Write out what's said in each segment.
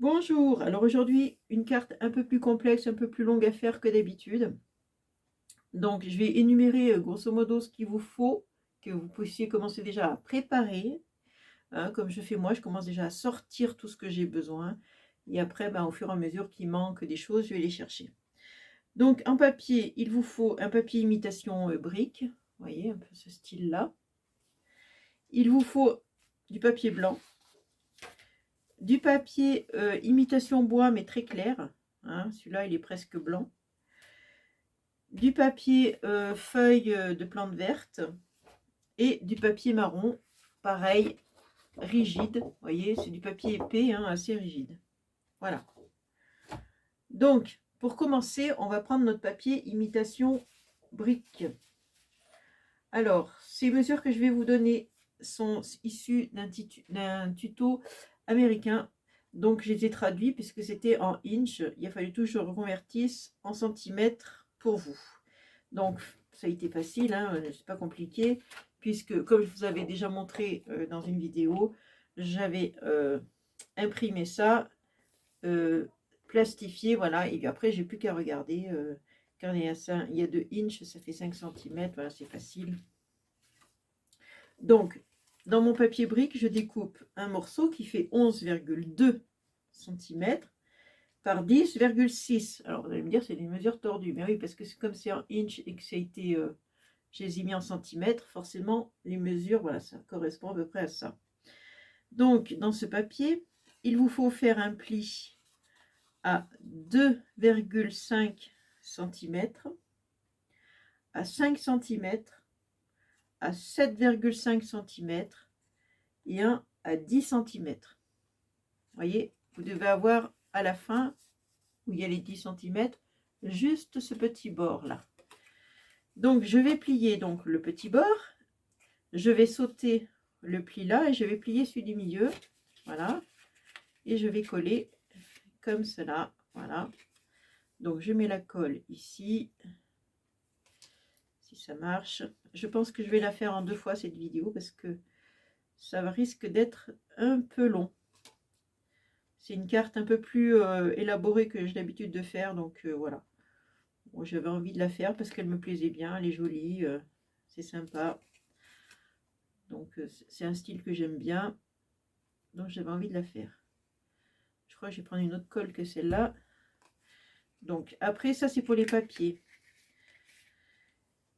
Bonjour, alors aujourd'hui une carte un peu plus complexe, un peu plus longue à faire que d'habitude. Donc je vais énumérer grosso modo ce qu'il vous faut, que vous puissiez commencer déjà à préparer, hein, comme je fais moi, je commence déjà à sortir tout ce que j'ai besoin. Et après, ben, au fur et à mesure qu'il manque des choses, je vais les chercher. Donc en papier, il vous faut un papier imitation brique, vous voyez, un peu ce style-là. Il vous faut du papier blanc, du papier imitation bois mais très clair, hein, celui-là il est presque blanc. Du papier feuille de plantes vertes et du papier marron, pareil, rigide. Vous voyez, c'est du papier épais, hein, assez rigide. Voilà. Donc, pour commencer, on va prendre notre papier imitation brique. Alors, ces mesures que je vais vous donner sont issues d'un tuto américain. Donc, je les ai traduits puisque c'était en inch. Il a fallu tout que je reconvertisse en centimètres pour vous. Donc, ça a été facile, hein, c'est pas compliqué, puisque comme je vous avais déjà montré dans une vidéo, j'avais imprimé ça, plastifié, voilà, et puis après, j'ai plus qu'à regarder. Quand il y a 2 inches, ça fait 5 cm, voilà, c'est facile. Donc, dans mon papier brique, je découpe un morceau qui fait 11,2 cm par 10,6. Alors, vous allez me dire, c'est des mesures tordues. Mais oui, parce que c'est comme c'est en inch et que ça a été... je les ai mis en centimètres, forcément, les mesures, voilà, ça correspond à peu près à ça. Donc, dans ce papier, il vous faut faire un pli à 2,5 cm, à 5 cm, à 7,5 cm et un à 10 cm. Vous voyez, vous devez avoir à la fin, où il y a les 10 cm, juste ce petit bord là. Donc je vais plier donc le petit bord, je vais sauter le pli là et je vais plier celui du milieu, voilà, et je vais coller comme cela, voilà. Donc je mets la colle ici, si ça marche. Je pense que je vais la faire en 2 fois cette vidéo parce que ça risque d'être un peu long. C'est une carte un peu plus élaborée que j'ai l'habitude de faire, donc voilà. Bon, j'avais envie de la faire parce qu'elle me plaisait bien, elle est jolie, c'est sympa. Donc c'est un style que j'aime bien, donc j'avais envie de la faire. Je crois que je vais prendre une autre colle que celle-là. Donc après ça c'est pour les papiers.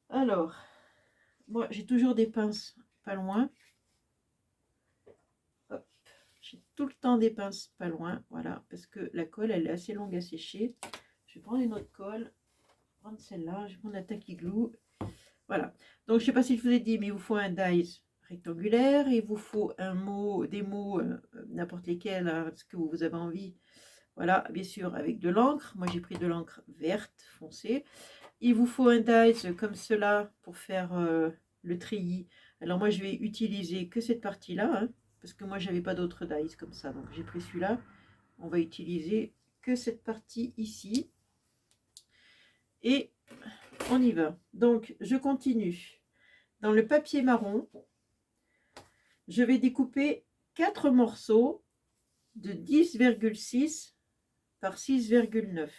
Alors, moi j'ai toujours des pinces pas loin. J'ai tout le temps des pinces pas loin, voilà, parce que la colle elle est assez longue à sécher. Je vais prendre une autre colle, prendre celle-là, je vais prendre la Tacky Glue. Voilà, donc je sais pas si je vous ai dit, mais il vous faut un dies rectangulaire, il vous faut un mot, des mots, n'importe lesquels, hein, ce que vous avez envie. Voilà, bien sûr avec de l'encre, moi j'ai pris de l'encre verte foncée. Il vous faut un dies comme cela pour faire le treillis. Alors moi je vais utiliser que cette partie-là, hein, parce que moi j'avais pas d'autres dies comme ça, donc j'ai pris celui-là. On va utiliser que cette partie ici. Et on y va. Donc je continue. Dans le papier marron, je vais découper 4 morceaux de 10,6 par 6,9.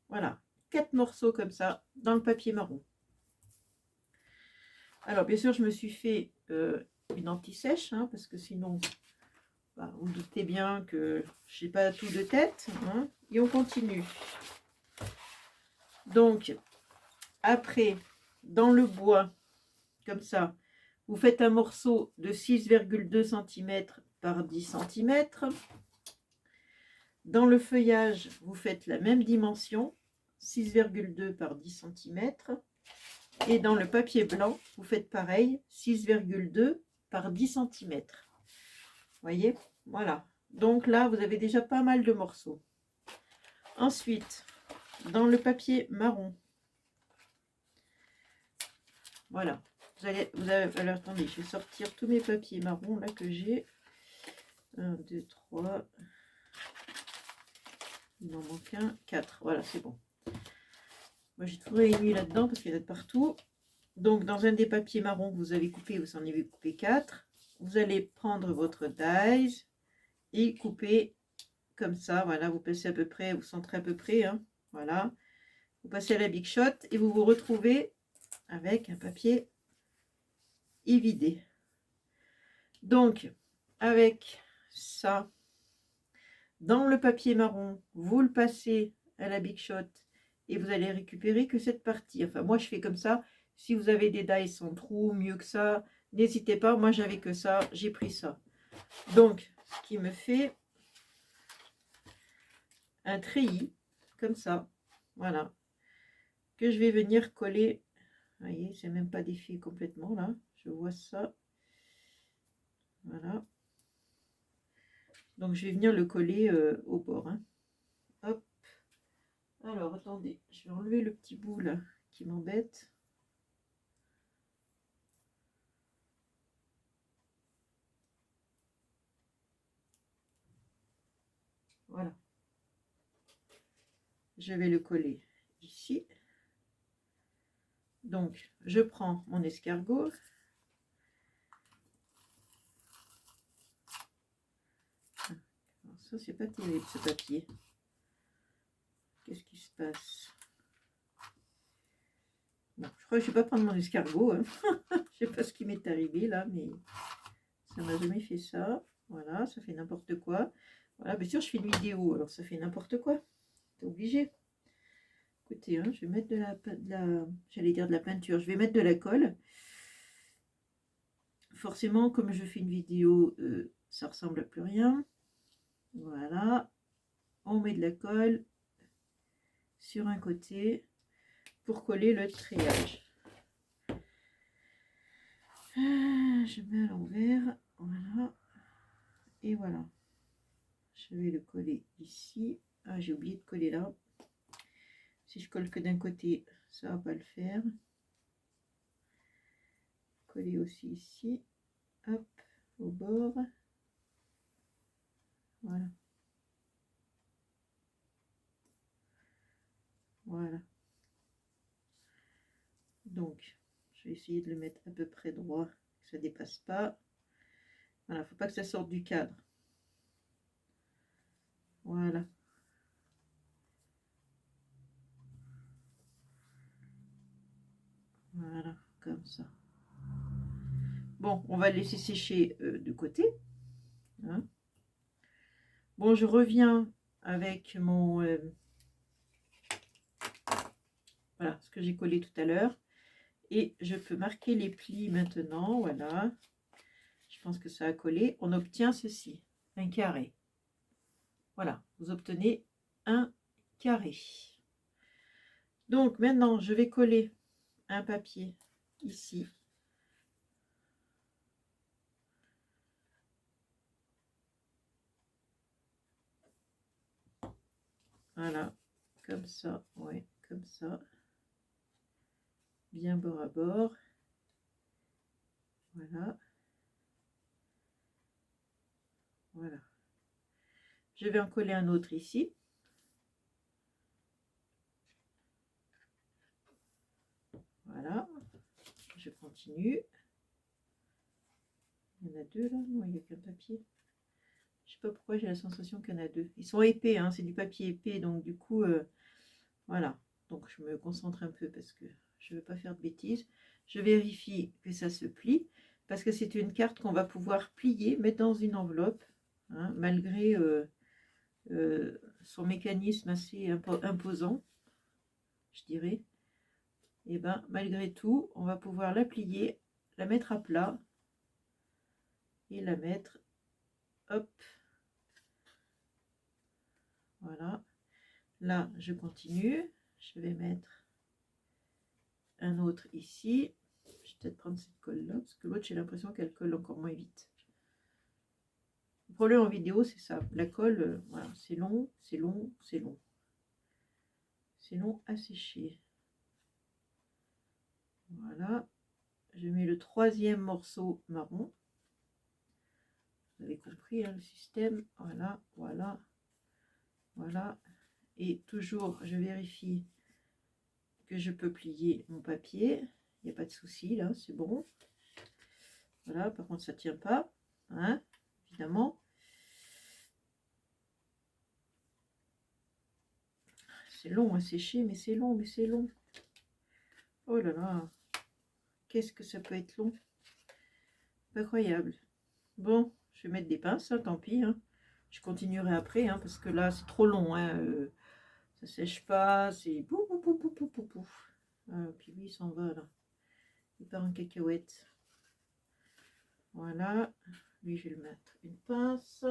Voilà, 4 morceaux comme ça dans le papier marron. Alors bien sûr je me suis fait une anti-sèche, hein, parce que sinon bah, vous doutez bien que je n'ai pas tout de tête, hein, et on continue. Donc après, dans le bois, comme ça, vous faites un morceau de 6,2 cm par 10 cm. Dans le feuillage, vous faites la même dimension, 6,2 par 10 cm. Et dans le papier blanc, vous faites pareil, 6,2 par 10 cm. Vous voyez? Voilà. Donc là, vous avez déjà pas mal de morceaux. Ensuite, dans le papier marron, voilà. Alors attendez, je vais sortir tous mes papiers marrons là que j'ai. 1, 2, 3. Il en manque un, 4. Voilà, c'est bon. Moi j'ai tout réuni là-dedans parce qu'il y en a de partout. Donc dans un des papiers marrons que vous avez coupé, vous en avez coupé 4. Vous allez prendre votre dies et couper comme ça, voilà, vous passez à peu près, vous centrez à peu près, hein, voilà. Vous passez à la Big Shot et vous vous retrouvez avec un papier évidé. Donc, avec ça, dans le papier marron, vous le passez à la Big Shot et vous allez récupérer que cette partie. Enfin, moi, je fais comme ça. Si vous avez des dies sans trou, mieux que ça, n'hésitez pas. Moi, j'avais que ça, j'ai pris ça. Donc, ce qui me fait un treillis, comme ça, voilà, que je vais venir coller. Vous voyez, c'est même pas défait complètement, là. Je vois ça. Voilà. Donc, je vais venir le coller au bord. Hein. Hop. Alors, attendez, je vais enlever le petit bout, là, qui m'embête. Voilà. Je vais le coller ici. Donc, je prends mon escargot. Alors, ça, c'est pas terrible, ce papier. Qu'est-ce qui se passe? Bon, je crois que je vais pas prendre mon escargot. Hein. Je sais pas ce qui m'est arrivé là, mais ça m'a jamais fait ça. Voilà, ça fait n'importe quoi. Voilà, bien sûr, je fais une vidéo, alors ça fait n'importe quoi. T'es obligé. Écoutez, hein, je vais mettre j'allais dire de la peinture, je vais mettre de la colle. Forcément, comme je fais une vidéo, ça ressemble à plus rien. Voilà, on met de la colle sur un côté pour coller le treillage. Je mets à l'envers, voilà, et voilà. Je vais le coller ici. Ah, j'ai oublié de coller là. Si je colle que d'un côté, ça va pas le faire. Coller aussi ici, hop, au bord. Voilà. Voilà. Donc, je vais essayer de le mettre à peu près droit, que ça dépasse pas. Voilà, faut pas que ça sorte du cadre. Voilà. Voilà, comme ça. Bon, on va le laisser sécher de côté. Hein. Bon, je reviens avec mon... voilà, ce que j'ai collé tout à l'heure. Et je peux marquer les plis maintenant. Voilà. Je pense que ça a collé. On obtient ceci, un carré. Voilà, vous obtenez un carré. Donc maintenant, je vais coller un papier ici. Voilà, comme ça, ouais, comme ça. Bien bord à bord. Voilà. Voilà. Je vais en coller un autre ici. Voilà. Je continue. Il y en a deux là? Non, il n'y a qu'un papier. Je sais pas pourquoi j'ai la sensation qu'il y en a deux. Ils sont épais, hein, c'est du papier épais, donc du coup, voilà. Donc je me concentre un peu parce que je ne veux pas faire de bêtises. Je vérifie que ça se plie, parce que c'est une carte qu'on va pouvoir plier, mettre dans une enveloppe, hein, malgré son mécanisme assez imposant, je dirais. Et bien, malgré tout, on va pouvoir la plier, la mettre à plat et la mettre, hop, voilà. Là, je continue. Je vais mettre un autre ici. Je vais peut-être prendre cette colle-là, parce que l'autre, j'ai l'impression qu'elle colle encore moins vite. Le problème en vidéo, c'est ça. La colle, voilà, c'est long, c'est long, c'est long. C'est long à sécher. Voilà. Je mets le troisième morceau marron. Vous avez compris, hein, le système. Voilà, voilà, voilà. Et toujours, je vérifie que je peux plier mon papier. Il n'y a pas de souci, là, c'est bon. Voilà, par contre, ça ne tient pas, hein, évidemment. c'est long à sécher, mais c'est long, mais c'est long. Oh là là, qu'est-ce que ça peut être long. Incroyable. Bon, je vais mettre des pinces, hein, tant pis. Hein. Je continuerai après, hein, parce que là, c'est trop long. Hein, ça sèche pas, c'est pouf, pouf, pouf, pouf, pouf, pouf, pouf. Ah, puis lui, il s'en va, là. Il part en cacahuète. Voilà. Lui, je vais le mettre une pince.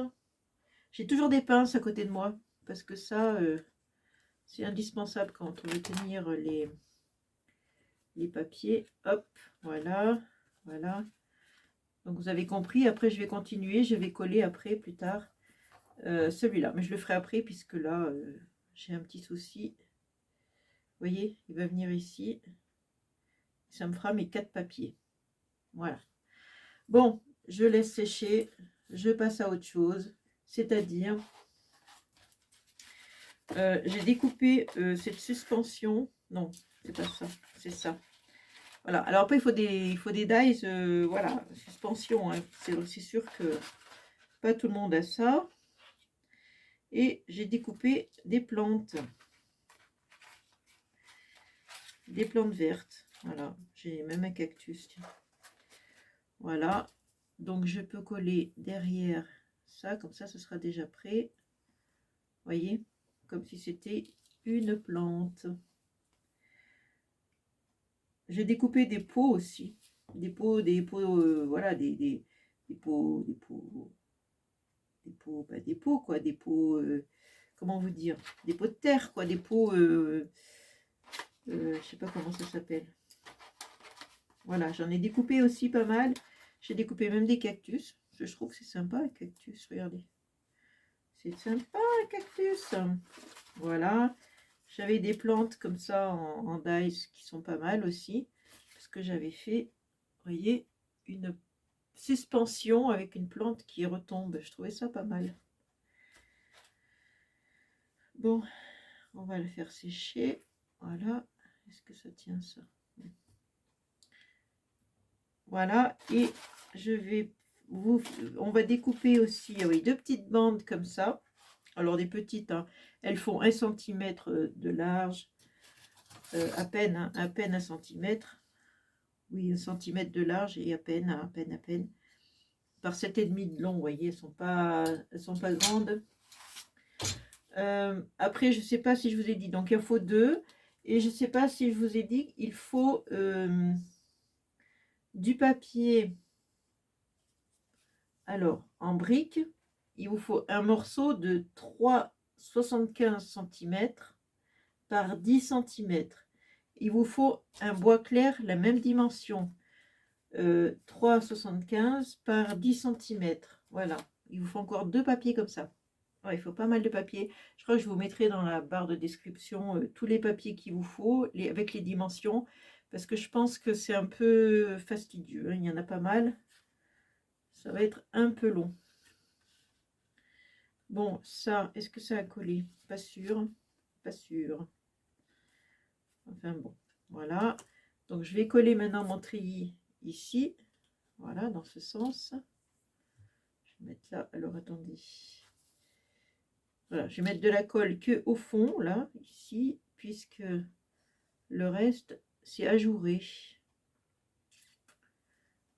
J'ai toujours des pinces à côté de moi, parce que ça, c'est indispensable quand on veut tenir les papiers. Hop, voilà, voilà. Donc vous avez compris, après je vais continuer, je vais coller après, plus tard, celui-là. Mais je le ferai après, puisque là, j'ai un petit souci. Vous voyez, il va venir ici. Ça me fera mes 4 papiers. Voilà. Bon, je laisse sécher, je passe à autre chose, c'est-à-dire, j'ai découpé cette suspension. Non, c'est pas ça, c'est ça. Voilà, alors après il faut des dies, voilà, suspension, hein. C'est sûr que pas tout le monde a ça. Et j'ai découpé des plantes vertes. Voilà, j'ai même un cactus. Tiens. Voilà, donc je peux coller derrière ça, comme ça ce sera déjà prêt. Voyez, comme si c'était une plante. J'ai découpé des pots aussi, des pots, voilà, des pots, pas des pots, quoi, des pots, comment vous dire, des pots de terre, quoi, des pots, je sais pas comment ça s'appelle. Voilà, j'en ai découpé aussi pas mal. J'ai découpé même des cactus. Je trouve que c'est sympa, un cactus, regardez. C'est sympa, un cactus. Voilà. J'avais des plantes comme ça en dies qui sont pas mal aussi. Parce que j'avais fait, vous voyez, une suspension avec une plante qui retombe. Je trouvais ça pas mal. Bon, on va le faire sécher. Voilà. Est-ce que ça tient ça? Voilà. Et je vais on va découper aussi, ah oui, 2 petites bandes comme ça. Alors des petites, hein, elles font 1 cm de large, à peine, hein, à peine 1 cm. Oui, 1 cm de large et à peine, à peine. Par 7,5 de long, vous voyez, elles sont pas grandes. Après, je sais pas si je vous ai dit, donc il en faut 2. Et je sais pas si je vous ai dit, il faut du papier. Alors, en briques, il vous faut un morceau de 3,75 cm par 10 cm. Il vous faut un bois clair, la même dimension, 3,75 par 10 cm. Voilà, il vous faut encore 2 papiers comme ça. Ouais, il faut pas mal de papier. Je crois que je vous mettrai dans la barre de description tous les papiers qu'il vous faut, avec les dimensions, parce que je pense que c'est un peu fastidieux, hein. Il y en a pas mal. Ça va être un peu long. Bon, ça, est-ce que ça a collé? Pas sûr, pas sûr. Enfin bon, voilà. Donc je vais coller maintenant mon treillis ici. Voilà, dans ce sens. Je vais mettre là, alors attendez. Voilà, je vais mettre de la colle que au fond, là, ici, puisque le reste, c'est ajouré.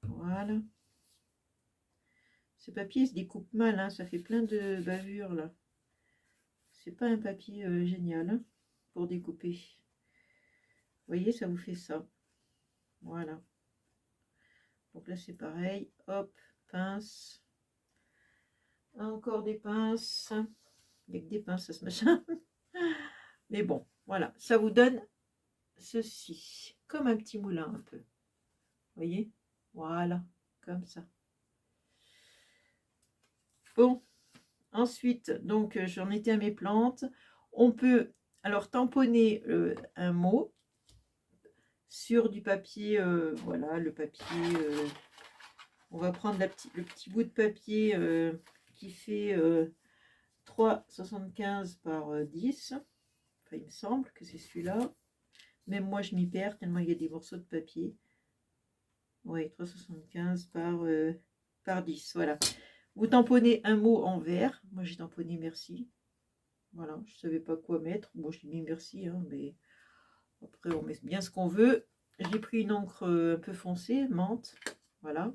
Voilà. Ce papier se découpe mal, hein, ça fait plein de bavures, là. C'est pas un papier génial, hein, pour découper. Vous voyez, ça vous fait ça. Voilà. Donc là, c'est pareil. Hop, pince. Encore des pinces. Il n'y a que des pinces à ce machin. Mais bon, voilà. Ça vous donne ceci. Comme un petit moulin un peu. Vous voyez? Voilà. Comme ça. Bon. Ensuite, donc, j'en étais à mes plantes. On peut alors tamponner un mot sur du papier. Voilà, le papier. On va prendre le petit bout de papier qui fait 3,75 par 10. Enfin, il me semble que c'est celui-là. Même moi, je m'y perds tellement il y a des morceaux de papier. Oui, 3,75 par 10. Voilà. Vous tamponnez un mot en vert. Moi, j'ai tamponné merci. Voilà, je ne savais pas quoi mettre. Bon, j'ai mis merci, hein, mais après, on met bien ce qu'on veut. J'ai pris une encre un peu foncée, menthe. Voilà.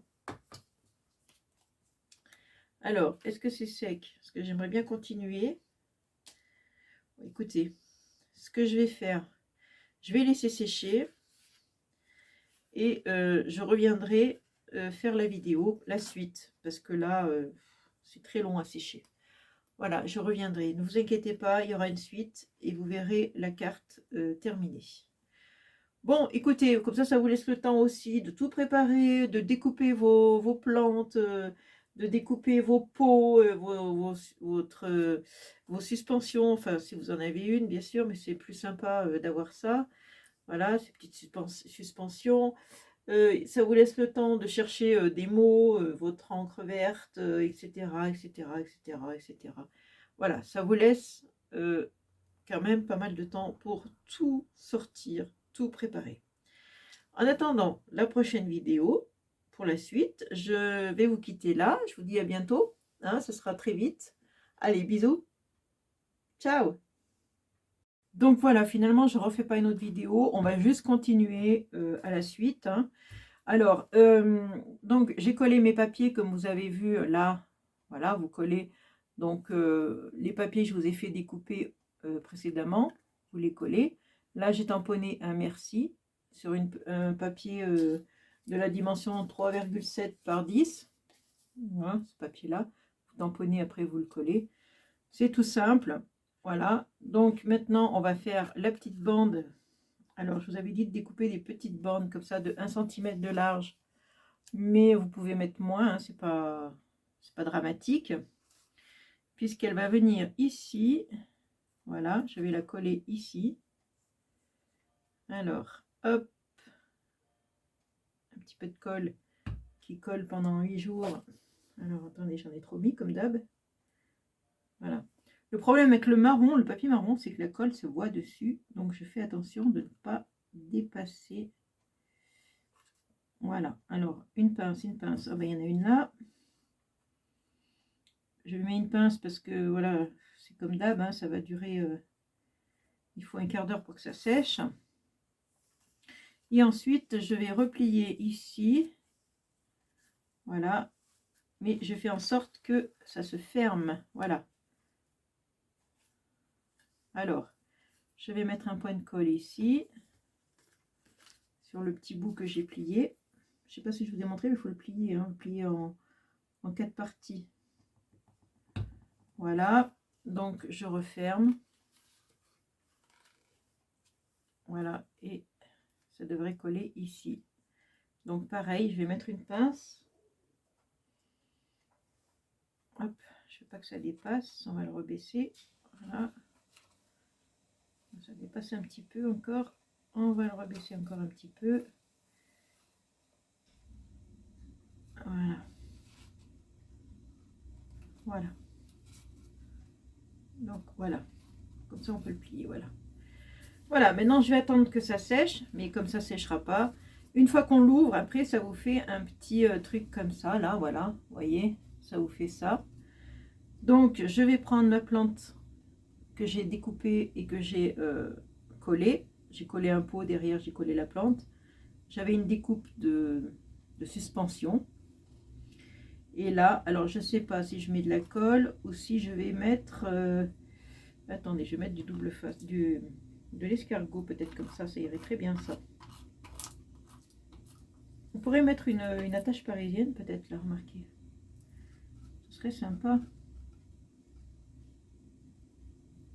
Alors, est-ce que c'est sec? Parce que j'aimerais bien continuer. Écoutez, ce que je vais faire, je vais laisser sécher. Et je reviendrai faire la vidéo, la suite. Parce que là, c'est très long à sécher. Voilà, je reviendrai. Ne vous inquiétez pas, il y aura une suite. Et vous verrez la carte terminée. Bon, écoutez, comme ça vous laisse le temps aussi de tout préparer, de découper vos plantes, de découper vos pots, vos suspensions, enfin si vous en avez une bien sûr, mais c'est plus sympa d'avoir ça. Voilà, ces petites suspensions. Ça vous laisse le temps de chercher des mots, votre encre verte, etc., etc., etc., etc. Voilà, ça vous laisse quand même pas mal de temps pour tout sortir, tout préparer. En attendant la prochaine vidéo, pour la suite, je vais vous quitter là. Je vous dis à bientôt. Hein, ce sera très vite. Allez, bisous. Ciao. Donc voilà, finalement, je ne refais pas une autre vidéo. On va juste continuer à la suite. Hein. Alors, donc j'ai collé mes papiers comme vous avez vu là. Voilà, vous collez. Donc les papiers, je vous ai fait découper précédemment. Vous les collez. Là, j'ai tamponné un merci sur un papier de la dimension 3,7 par 10. Voilà, ce papier-là. Vous tamponnez, après vous le collez. C'est tout simple. Voilà. Donc maintenant, on va faire la petite bande. Alors, je vous avais dit de découper des petites bandes comme ça de 1 cm de large. Mais vous pouvez mettre moins, hein, c'est pas dramatique. Puisqu'elle va venir ici. Voilà, je vais la coller ici. Alors, hop. Un petit peu de colle qui colle pendant 8 jours. Alors, attendez, j'en ai trop mis comme d'hab. Voilà. Le problème avec le marron, le papier marron, c'est que la colle se voit dessus. Donc, je fais attention de ne pas dépasser. Voilà. Alors, une pince, une pince. Ah ben, il y en a une là. Je mets une pince parce que, voilà, c'est comme d'hab, hein, ça va durer... il faut un quart d'heure pour que ça sèche. Et ensuite, je vais replier ici. Voilà. Mais je fais en sorte que ça se ferme. Voilà. Alors, je vais mettre un point de colle ici. Sur le petit bout que j'ai plié. Je ne sais pas si je vous ai montré, mais il faut le plier. Hein, le plier en 4 parties. Voilà. Donc, je referme. Voilà. Et ça devrait coller ici. Donc, pareil, je vais mettre une pince. Hop, je ne veux pas que ça dépasse, on va le rebaisser. Voilà. Ça dépasse un petit peu encore. On va le rebaisser encore un petit peu. Voilà. Voilà. Donc voilà. Comme ça on peut le plier. Voilà. Voilà, maintenant je vais attendre que ça sèche, mais comme ça séchera pas. Une fois qu'on l'ouvre, après ça vous fait un petit truc comme ça, là, voilà. Vous voyez, ça vous fait ça. Donc je vais prendre ma plante que j'ai découpée et que j'ai collée. J'ai collé un pot derrière, j'ai collé la plante. J'avais une découpe de suspension. Et là, alors je ne sais pas si je mets de la colle ou si je vais mettre... attendez, je vais mettre du double face, de l'escargot peut-être, comme ça irait très bien ça. On pourrait mettre une attache parisienne peut-être, là, remarquez. Ce serait sympa.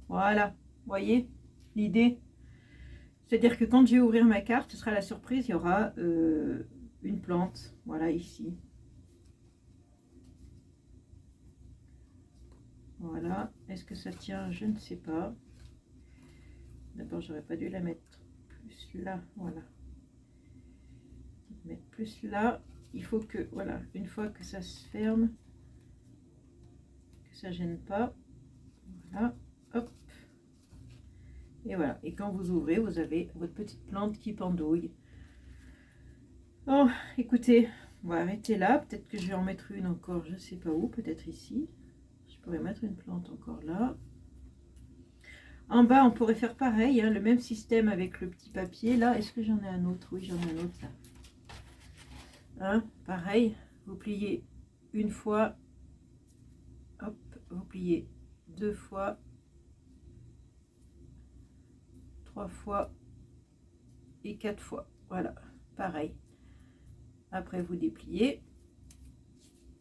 Voilà, vous voyez l'idée. C'est-à-dire que quand je vais ouvrir ma carte, ce sera la surprise, il y aura une plante, voilà, ici. Voilà, est-ce que ça tient? Je ne sais pas. D'abord, j'aurais pas dû la mettre plus là, voilà. Mettre plus là, il faut que, voilà, une fois que ça se ferme, que ça gêne pas, voilà, hop. Et voilà, et quand vous ouvrez, vous avez votre petite plante qui pendouille. Oh, écoutez, on va arrêter là. Peut-être que je vais en mettre une encore, je sais pas où, peut-être ici. Je pourrais mettre une plante encore là. En bas, on pourrait faire pareil, hein, le même système avec le petit papier. Là, est-ce que j'en ai un autre? Oui, j'en ai un autre là. Hein, pareil, vous pliez une fois, hop, vous pliez 2 fois, 3 fois et 4 fois. Voilà, pareil. Après, vous dépliez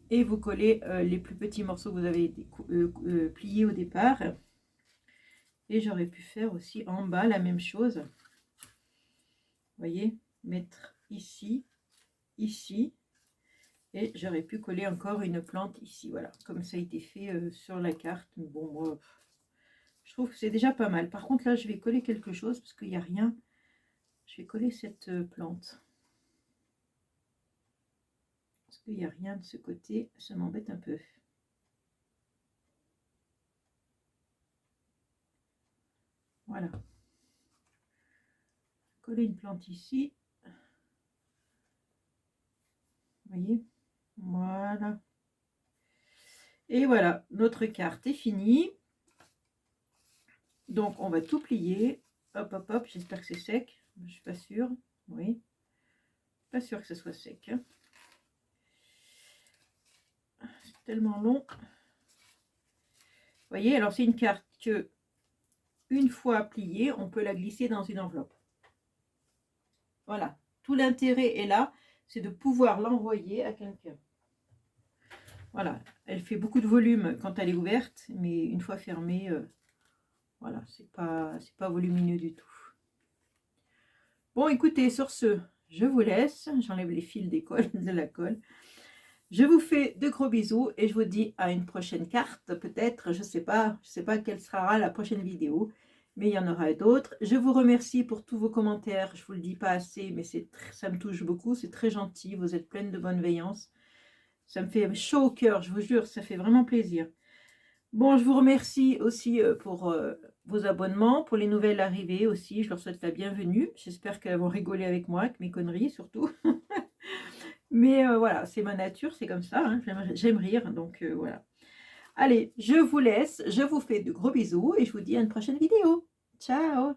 et vous collez les plus petits morceaux que vous avez pliés au départ. Et j'aurais pu faire aussi en bas la même chose. Vous voyez, mettre ici, ici. Et j'aurais pu coller encore une plante ici. Voilà, comme ça a été fait sur la carte. Mais bon, moi, je trouve que c'est déjà pas mal. Par contre, là, je vais coller quelque chose parce qu'il n'y a rien. Je vais coller cette plante. Parce qu'il n'y a rien de ce côté. Ça m'embête un peu. Voilà. Coller une plante ici. Vous voyez? Voilà. Et voilà, notre carte est finie. Donc, on va tout plier. Hop, hop, hop. J'espère que c'est sec. Je ne suis pas sûre. Oui. Pas sûr que ce soit sec. Hein. C'est tellement long. Vous voyez, alors c'est une carte que, une fois pliée, on peut la glisser dans une enveloppe. Voilà. Tout l'intérêt est là, c'est de pouvoir l'envoyer à quelqu'un. Voilà. Elle fait beaucoup de volume quand elle est ouverte, mais une fois fermée, voilà, c'est pas volumineux du tout. Bon, écoutez, sur ce, je vous laisse. J'enlève les fils des colle, de la colle. Je vous fais de gros bisous et je vous dis à une prochaine carte, peut-être, je sais pas quelle sera la prochaine vidéo, mais il y en aura d'autres. Je vous remercie pour tous vos commentaires, je vous le dis pas assez, mais ça me touche beaucoup, c'est très gentil, vous êtes pleine de bienveillance. Ça me fait chaud au cœur, je vous jure, ça fait vraiment plaisir. Bon, je vous remercie aussi pour vos abonnements, pour les nouvelles arrivées aussi, je leur souhaite la bienvenue. J'espère qu'elles vont rigoler avec moi, avec mes conneries surtout. Mais voilà, c'est ma nature, c'est comme ça, hein, j'aime rire, donc voilà. Allez, je vous laisse, je vous fais de gros bisous et je vous dis à une prochaine vidéo. Ciao!